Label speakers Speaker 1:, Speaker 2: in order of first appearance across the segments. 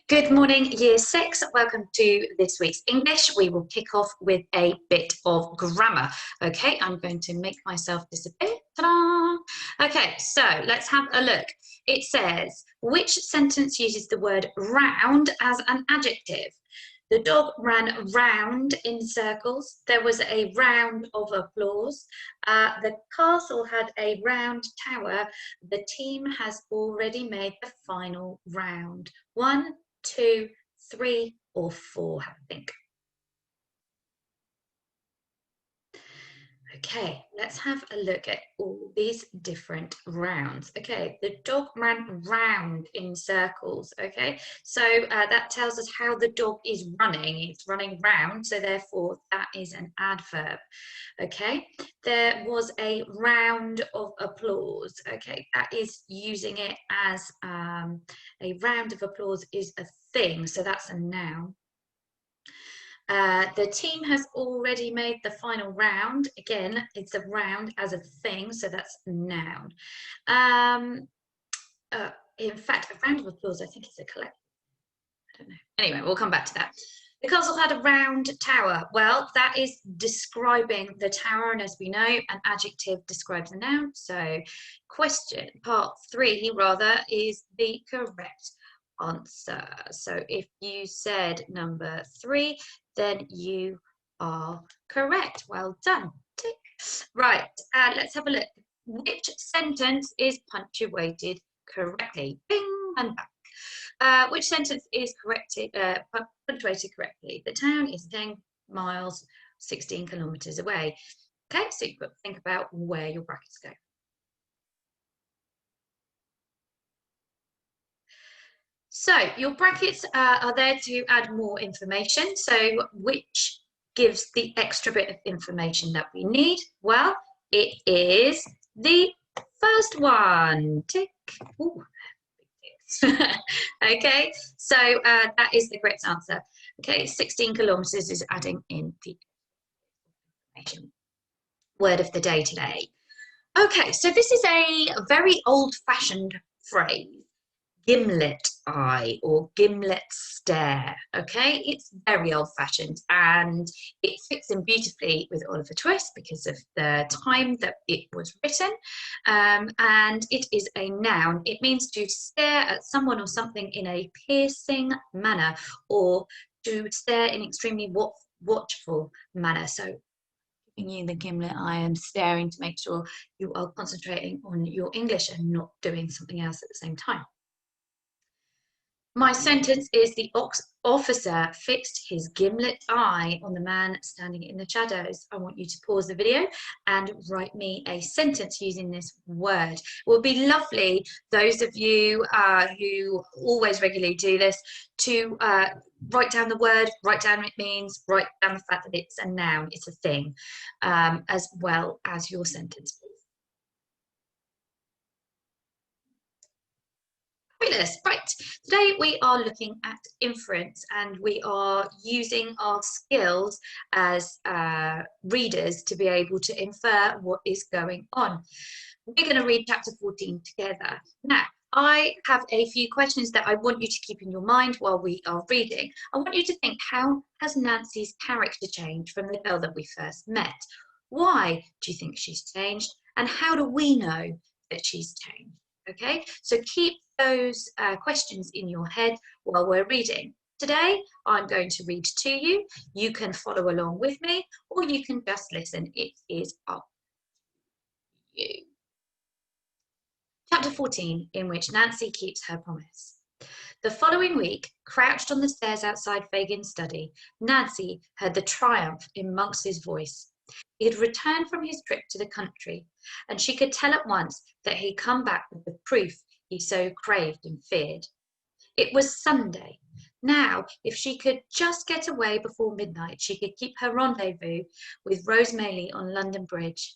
Speaker 1: Good morning, Year 6. Welcome to this week's English. We will kick off with a bit of grammar. Okay, I'm going to make myself disappear. Ta-da! Okay, so let's have a look. It says, which sentence uses the word round as an adjective? The dog ran round in circles. There was a round of applause. The castle had a round tower. The team has already made the final round. 1, 2, 3, or 4, have a think. Okay, let's have a look at all these different rounds. Okay, the dog ran round in circles. Okay, so that tells us how the dog is running. It's running round, so therefore that is an adverb. Okay, there was a round of applause. Okay, that is using it as a round of applause is a thing, so that's a noun. The team has already made the final round. Again, it's a round as a thing, so that's a noun. In fact, a round of applause, I think, is a collective. I don't know. Anyway, we'll come back to that. The castle had a round tower. Well, that is describing the tower, and as we know, an adjective describes a noun. So question, part 3, rather, is the correct answer. So if you said number 3, then you are correct. Well done. Tick. Right, let's have a look. Which sentence is punctuated correctly? Bing and back. Which sentence is punctuated correctly? The town is 10 miles, 16 kilometres away. Okay, so you've got to think about where your brackets go. So your brackets are there to add more information. So which gives the extra bit of information that we need? Well, it is the first one. Tick. Ooh. Okay, so that is the correct answer. Okay, 16 kilometres is adding in the information. Word of the day today. Okay, so this is a very old-fashioned phrase. Gimlet eye or gimlet stare. Okay, it's very old-fashioned and it fits in beautifully with Oliver Twist because of the time that it was written, and it is a noun. It means to stare at someone or something in a piercing manner or to stare in extremely watchful manner. So giving you the gimlet eye and staring to make sure you are concentrating on your English and not doing something else at the same time. My sentence is the officer fixed his gimlet eye on the man standing in the shadows. I want you to pause the video and write me a sentence using this word. It would be lovely, those of you who always regularly do this, to write down the word, write down what it means, write down the fact that it's a noun, it's a thing, as well as your sentence. Right, today we are looking at inference and we are using our skills as readers to be able to infer what is going on. We're going to read chapter 14 together. Now, I have a few questions that I want you to keep in your mind while we are reading. I want you to think, how has Nancy's character changed from the girl that we first met? Why do you think she's changed? And how do we know that she's changed? Okay, so keep those questions in your head while we're reading. Today, I'm going to read to you. You can follow along with me, or you can just listen. It is up to you. Chapter 14, in which Nancy keeps her promise. The following week, crouched on the stairs outside Fagin's study, Nancy heard the triumph in Monks's voice. He had returned from his trip to the country, and she could tell at once that he'd come back with the proof he so craved and feared. It was Sunday. Now, if she could just get away before midnight, she could keep her rendezvous with Rose Maylie on London Bridge.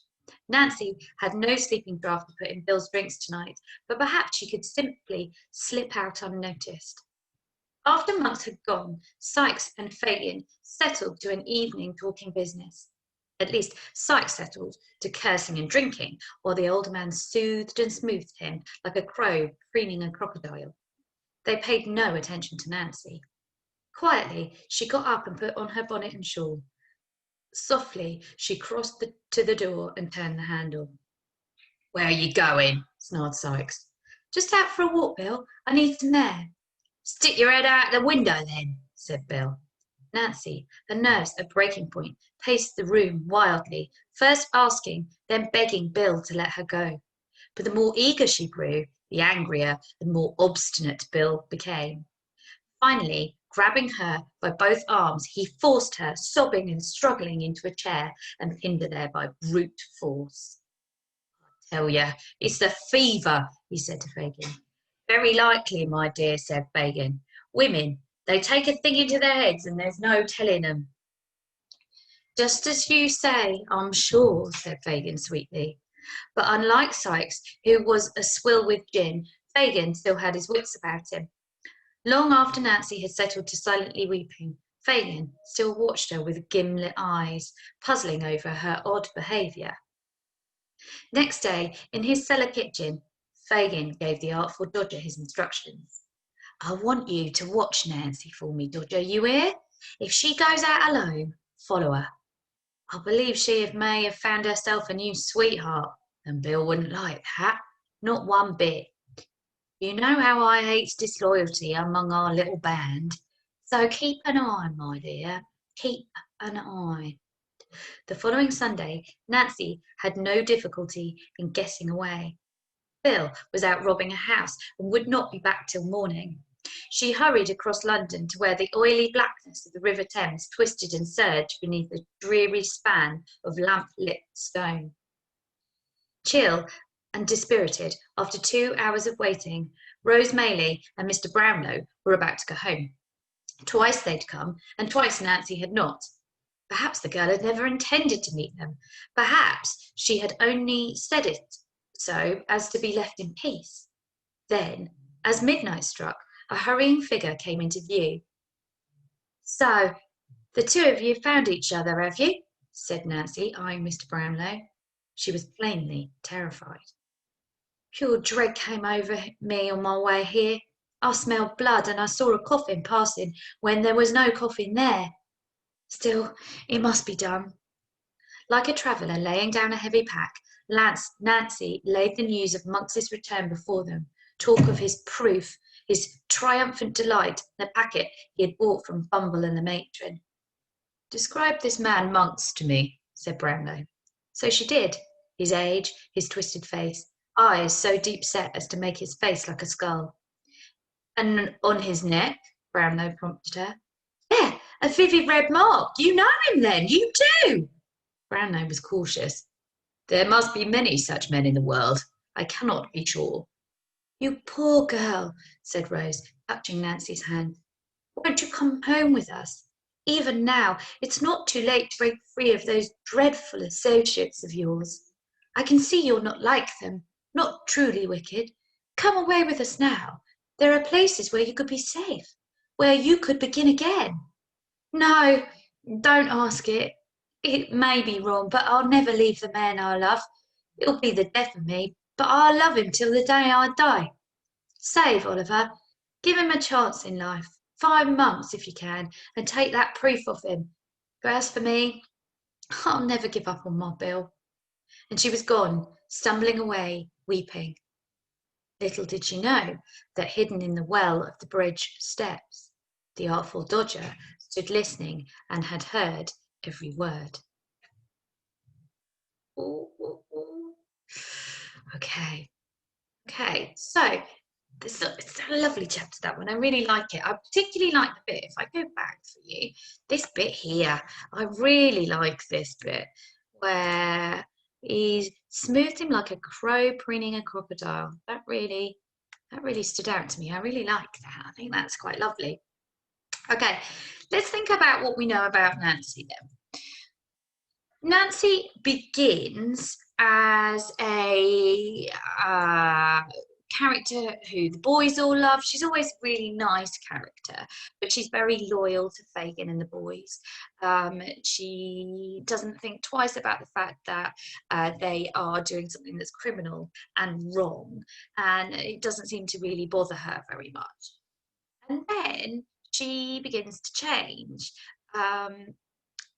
Speaker 1: Nancy had no sleeping draught to put in Bill's drinks tonight, but perhaps she could simply slip out unnoticed. After Monks had gone, Sykes and Fagin settled to an evening talking business. At least Sykes settled to cursing and drinking, while the old man soothed and smoothed him like a crow preening a crocodile. They paid no attention to Nancy. Quietly, she got up and put on her bonnet and shawl. Softly, she crossed to the door and turned the handle. "Where are you going?" snarled Sykes. "Just out for a walk, Bill. I need some air." "Stick your head out the window, then," said Bill. Nancy, her nerves at breaking point, paced the room wildly, first asking, then begging Bill to let her go. But the more eager she grew, the angrier and more obstinate Bill became. Finally, grabbing her by both arms, he forced her, sobbing and struggling, into a chair and pinned her there by brute force. "Tell ya, it's the fever," he said to Fagin. "Very likely, my dear," said Fagin. "Women, they take a thing into their heads and there's no telling them." "Just as you say, I'm sure," said Fagin sweetly. But unlike Sykes, who was a swill with gin, Fagin still had his wits about him. Long after Nancy had settled to silently weeping, Fagin still watched her with gimlet eyes, puzzling over her odd behaviour. Next day, in his cellar kitchen, Fagin gave the Artful Dodger his instructions. "I want you to watch Nancy for me, Dodger, you hear? If she goes out alone, follow her. I believe she may have found herself a new sweetheart, and Bill wouldn't like that, not one bit. You know how I hate disloyalty among our little band, so keep an eye, my dear, keep an eye." The following Sunday, Nancy had no difficulty in getting away. Bill was out robbing a house and would not be back till morning. She hurried across London to where the oily blackness of the River Thames twisted and surged beneath a dreary span of lamp-lit stone. Chill and dispirited, after 2 hours of waiting, Rose Maylie and Mr. Brownlow were about to go home. Twice they'd come, and twice Nancy had not. Perhaps the girl had never intended to meet them. Perhaps she had only said it so as to be left in peace. Then, as midnight struck, a hurrying figure came into view. "So, the two of you found each other, have you?" said Nancy, eyeing Mr. Brownlow. She was plainly terrified. "Pure dread came over me on my way here. I smelled blood and I saw a coffin passing when there was no coffin there. Still, it must be done." Like a traveller laying down a heavy pack, Nancy laid the news of Monks's return before them, talk of his proof, his triumphant delight, and the packet he had bought from Bumble and the matron. "Describe this man Monks to me," said Brownlow. So she did. His age, his twisted face, eyes so deep set as to make his face like a skull. "And on his neck?" Brownlow prompted her. "Yeah, a vivid red mark. You know him then, you do." Brownlow was cautious. "There must be many such men in the world. I cannot be sure." "You poor girl," said Rose, touching Nancy's hand. "Won't you come home with us? Even now, it's not too late to break free of those dreadful associates of yours. I can see you're not like them, not truly wicked. Come away with us now. There are places where you could be safe, where you could begin again." "No, don't ask it. It may be wrong, but I'll never leave the man I love. It'll be the death of me, but I'll love him till the day I die. Save Oliver. Give him a chance in life. 5 months, if you can, and take that proof off him. But as for me, I'll never give up on my Bill." And she was gone, stumbling away, weeping. Little did she know that hidden in the well of the bridge steps, the Artful Dodger stood listening and had heard every word. Ooh, ooh, ooh. Okay, so it's a lovely chapter, that one. I really like it. I particularly like the bit, if I go back for you, this bit here, I really like this bit where he smoothed him like a crow preening a crocodile. That really stood out to me. I really like that. I think that's quite lovely. Okay, let's think about what we know about Nancy then. Nancy begins as a character who the boys all love. She's always a really nice character, but she's very loyal to Fagin and the boys. She doesn't think twice about the fact that they are doing something that's criminal and wrong, and it doesn't seem to really bother her very much. And then she begins to change.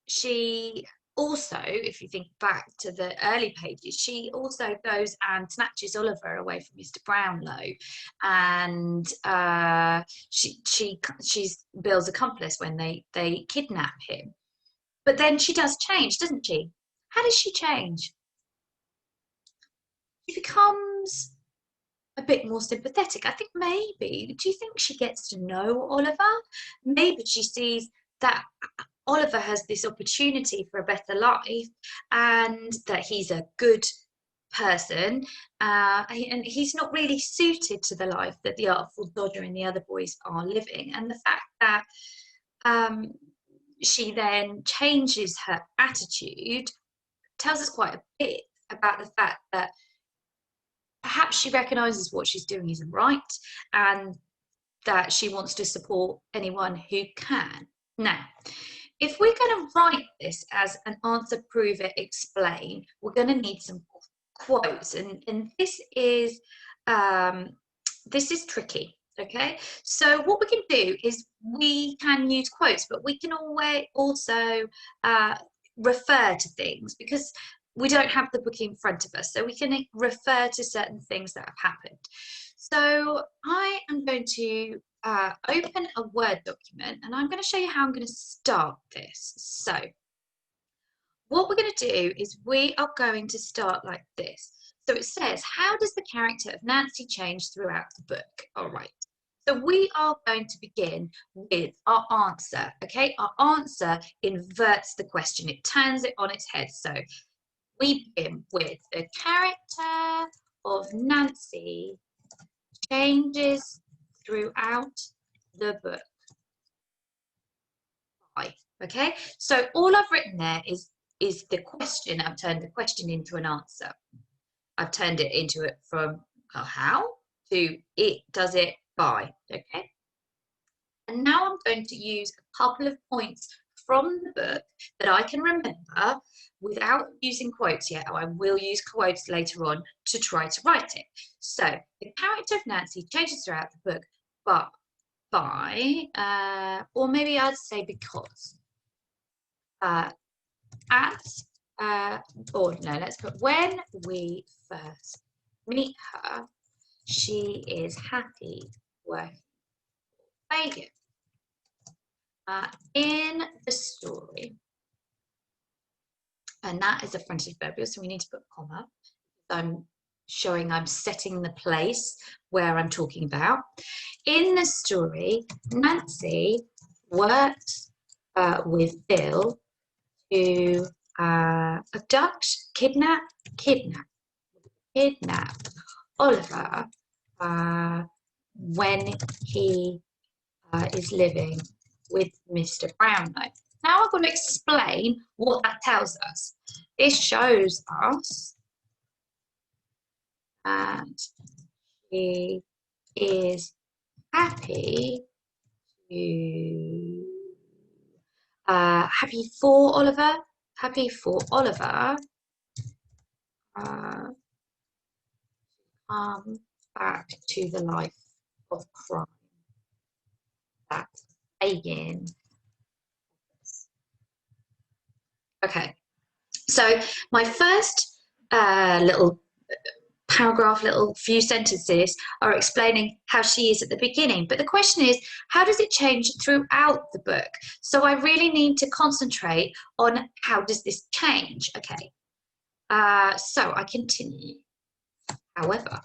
Speaker 1: She also, if you think back to the early pages, she also goes and snatches Oliver away from Mr. Brownlow, and she's Bill's accomplice when they kidnap him. But then she does change, doesn't she? How does she change? She becomes a bit more sympathetic. I think maybe, do you think she gets to know Oliver? Maybe she sees that Oliver has this opportunity for a better life and that he's a good person, and he's not really suited to the life that the Artful Dodger and the other boys are living. And the fact that she then changes her attitude tells us quite a bit about the fact that perhaps she recognises what she's doing isn't right, and that she wants to support anyone who can. Now, if we're going to write this as an answer, prove it, explain, we're going to need some quotes, and this is tricky. Okay, so what we can do is we can use quotes, but we can always also refer to things, because we don't have the book in front of us, so we can refer to certain things that have happened. So I am going to open a Word document, and I'm going to show you how I'm going to start this. So what we're going to do is we are going to start like this. So it says, how does the character of Nancy change throughout the book? All right. So we are going to begin with our answer, okay? Our answer inverts the question. It turns it on its head. So we begin with the character of Nancy changes throughout the book. Okay, so all I've written there is the question. I've turned the question into an answer. I've turned it into it from how to it does it by. Okay, and now I'm going to use a couple of points from the book that I can remember without using quotes yet. I will use quotes later on to try to write it. So the character of Nancy changes throughout the book, but by, or maybe I'd say because. Or no, let's put when we first meet her, she is happy working for Fagin. In the story, and that is a French adverbial, so we need to put a comma. I'm showing I'm setting the place where I'm talking about. In the story, Nancy works with Bill to abduct, kidnap Oliver when he is living with Mr. Brownlow. Now I'm going to explain what that tells us. This shows us that she is happy to happy for Oliver come back to the life of crime that Fagin. Okay, so my first little paragraph, little few sentences are explaining how she is at the beginning, but the question is, how does it change throughout the book? So I really need to concentrate on how does this change. Okay, so I continue. However,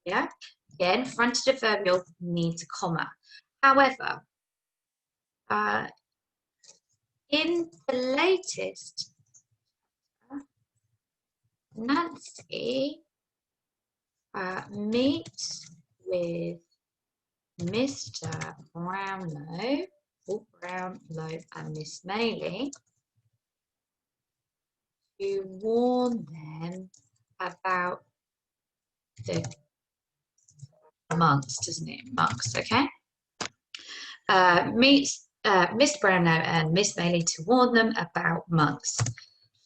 Speaker 1: yeah, again, fronted adverbial needs a comma. However, in the latest, Nancy meets with Mr. Brownlow, and Miss Maylie to warn them about the monks, doesn't it? Monks, okay? Meets Mr. Brownlow and Miss Maylie to warn them about monks.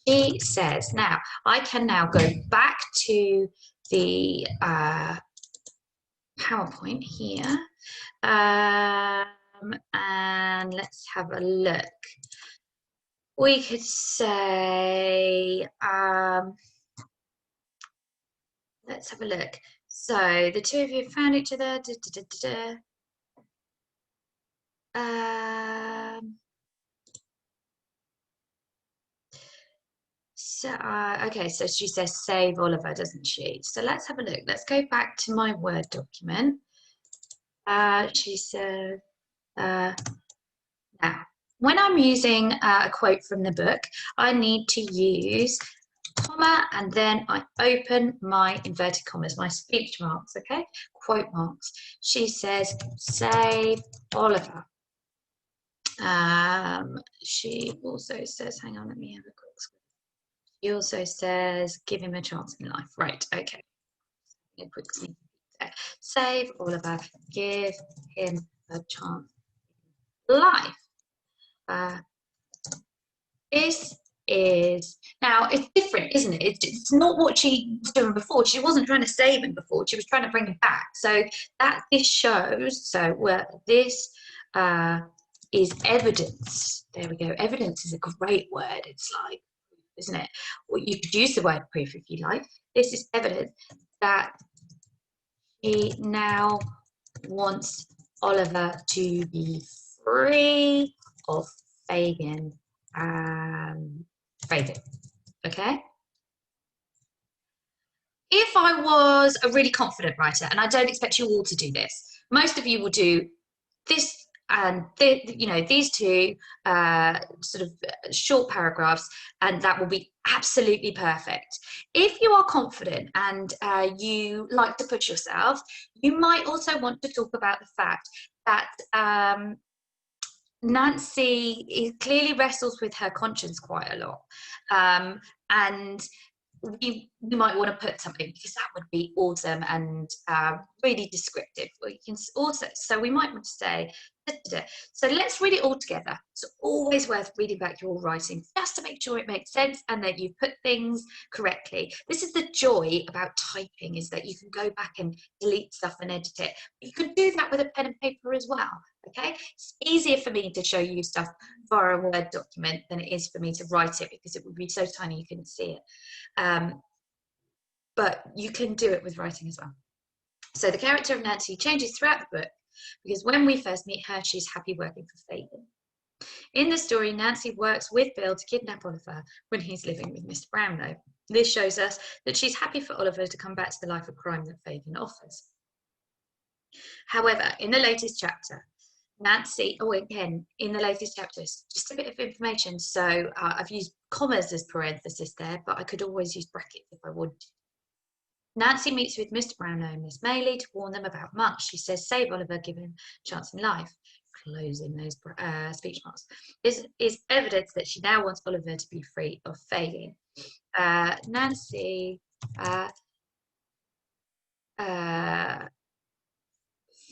Speaker 1: He says, now, I can now go back to the PowerPoint here. and let's have a look. We could say, let's have a look. So the two of you found each other. Okay, so she says save Oliver, doesn't she? So let's have a look. Let's go back to my Word document. She said, now, when I'm using a quote from the book, I need to use comma, and then I open my inverted commas, my speech marks, okay? Quote marks. She says, save Oliver. She also says, hang on, let me have a quick scroll. She also says, give him a chance in life. Right, okay. A quick sneak peek there. Save Oliver, give him a chance in life. This is, now it's different, isn't it? It's not what she was doing before. She wasn't trying to save him before. She was trying to bring him back. So that this shows, so where this is evidence. There we go. Evidence is a great word. It's like, isn't it? Well, you could use the word proof if you like. This is evidence that he now wants Oliver to be free of Fagin. Fagin, okay? If I was a really confident writer, and I don't expect you all to do this, most of you will do this and these two sort of short paragraphs, and that will be absolutely perfect. If you are confident and you like to push yourself, you might also want to talk about the fact that Nancy clearly wrestles with her conscience quite a lot, and you might want to put something, because that would be awesome and really descriptive. You can also, so we might want to say, so let's read it all together. It's always worth reading back your writing just to make sure it makes sense and that you put things correctly. This is the joy about typing, is that you can go back and delete stuff and edit it. You can do that with a pen and paper as well. Okay, it's easier for me to show you stuff via a Word document than it is for me to write it, because it would be so tiny you couldn't see it. But you can do it with writing as well. So the character of Nancy changes throughout the book, because when we first meet her, she's happy working for Fagin. In the story, Nancy works with Bill to kidnap Oliver when he's living with Mr. Brownlow. This shows us that she's happy for Oliver to come back to the life of crime that Fagin offers. However, in the latest chapter, Nancy, again, in the latest chapters, just a bit of information. So I've used commas as parenthesis there, but I could always use brackets if I wanted. Nancy meets with Mr. Brownlow and Miss Maylie to warn them about Much. She says, save Oliver, give him a chance in life. Closing those speech marks. This is evidence that she now wants Oliver to be free of Fagin. Nancy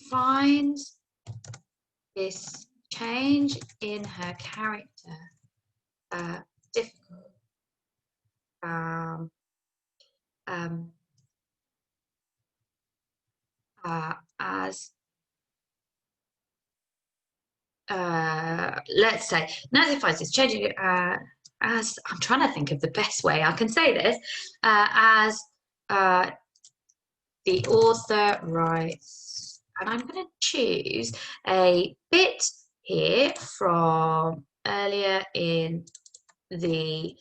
Speaker 1: finds this change in her character difficult. Let's say Nancy finds this changing as, I'm trying to think of the best way I can say this, as the author writes, and I'm going to choose a bit here from earlier in the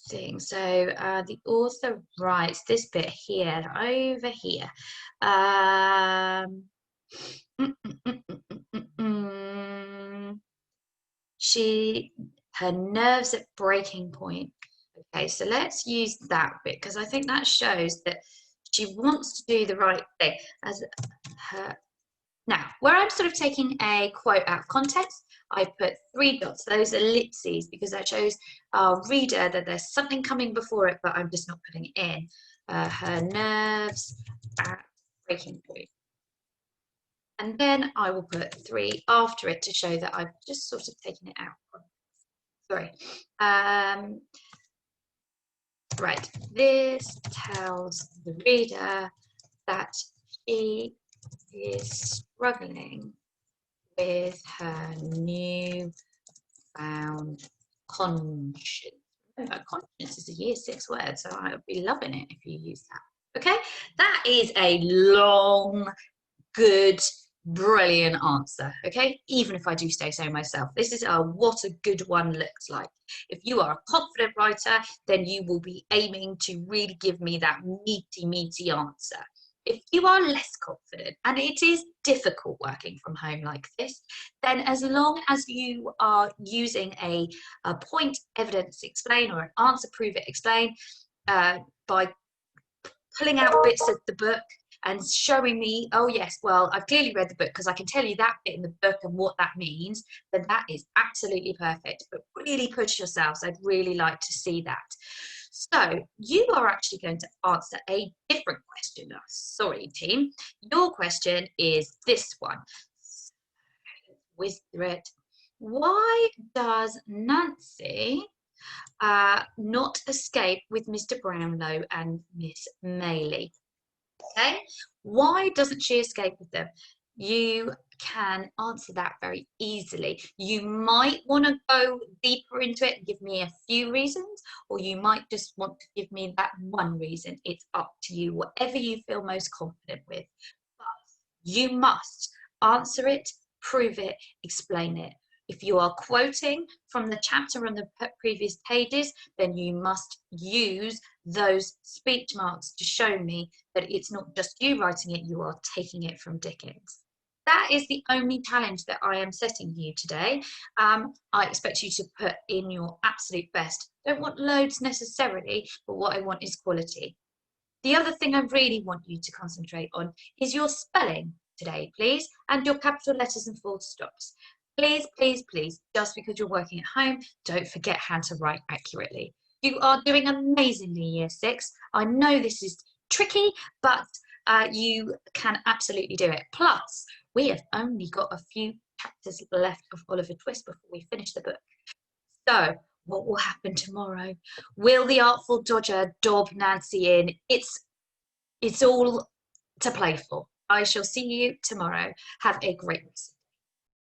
Speaker 1: thing. So the author writes this bit here, over here. Her nerves at breaking point. Okay, so let's use that bit, because I think that shows that she wants to do the right thing. As her, now, where I'm sort of taking a quote out of context, I put 3 dots, those ellipses, because that shows our reader that there's something coming before it, but I'm just not putting it in. Her nerves at breaking point. And then I will put 3 after it to show that I've just sort of taken it out. Sorry. Right, this tells the reader that she is struggling with her new found conscience. Remember, conscience is a year 6 word, so I would be loving it if you use that. Okay, that is a long, good, brilliant answer. Okay, even if I do say so myself, this is what a good one looks like. If you are a confident writer, then you will be aiming to really give me that meaty answer. If you are less confident and it is difficult working from home like this, then as long as you are using a point, evidence, explain, or an answer, prove it, explain, by pulling out bits of the book and showing me, oh yes, well, I've clearly read the book because I can tell you that bit in the book and what that means, then that is absolutely perfect. But really push yourselves. I'd really like to see that. So you are actually going to answer a different question. Oh, sorry, team. Your question is this one. Whiz through it. Why does Nancy not escape with Mr. Brownlow and Miss Maylie? Okay, why doesn't she escape with them? You can answer that very easily. You might want to go deeper into it and give me a few reasons, or you might just want to give me that one reason. It's up to you, whatever you feel most confident with. But you must answer it, prove it, explain it. If you are quoting from the chapter on the previous pages, then you must use those speech marks to show me that it's not just you writing it, you are taking it from Dickens. That is the only challenge that I am setting you today. I expect you to put in your absolute best. Don't want loads necessarily, but what I want is quality. The other thing I really want you to concentrate on is your spelling today, please, and your capital letters and full stops. Please, please, please, just because you're working at home, don't forget how to write accurately. You are doing amazingly, Year 6. I know this is tricky, but you can absolutely do it. Plus, we have only got a few chapters left of Oliver Twist before we finish the book. So, what will happen tomorrow? Will the Artful Dodger dob Nancy in? It's all to play for. I shall see you tomorrow. Have a great rest.